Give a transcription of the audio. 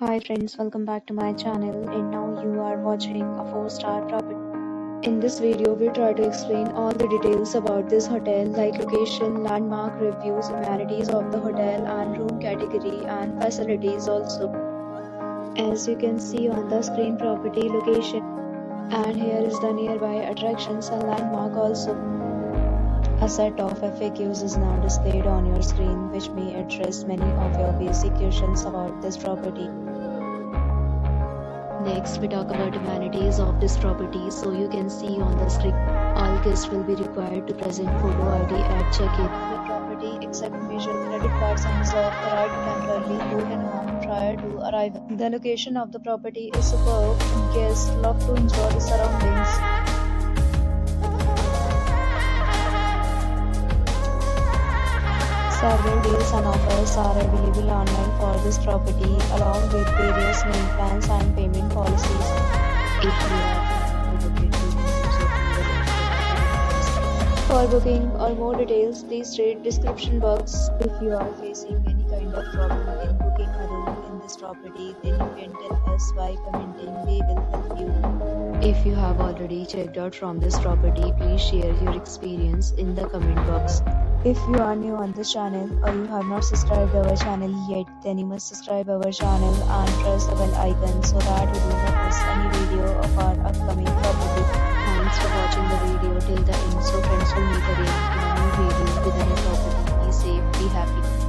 Hi friends, welcome back to my channel, and now you are watching a 4-star property. In this video, we try to explain all the details about this hotel like location, landmark, reviews, amenities of the hotel and room category and facilities also. As you can see on the screen, property location, and here is the nearby attractions and landmark also. A set of FAQs is now displayed on your screen which may address many of your basic questions about this property. Next, we talk about amenities of this property. So you can see on the screen, all guests will be required to present photo ID at check-in. The property accepts major credit cards and reserves the right to temporarily hold an amount prior to arrival. The location of the property is superb. Guests love to enjoy the surroundings. Several deals and offers are available online for this property, along with various main plans and payment policies. If you are for booking or more details, please read description box. If you are facing any kind of problem in booking a room in this property, then you can tell us by commenting. We will help you. If you have already checked out from this property, please share your experience in the comment box. If you are new on this channel or you have not subscribed our channel yet, then you must subscribe our channel and press the bell icon so that you do not miss any video of our upcoming property. Thanks for watching the video till the end. So friends, will meet again in a new video with a new property. Be safe, be happy.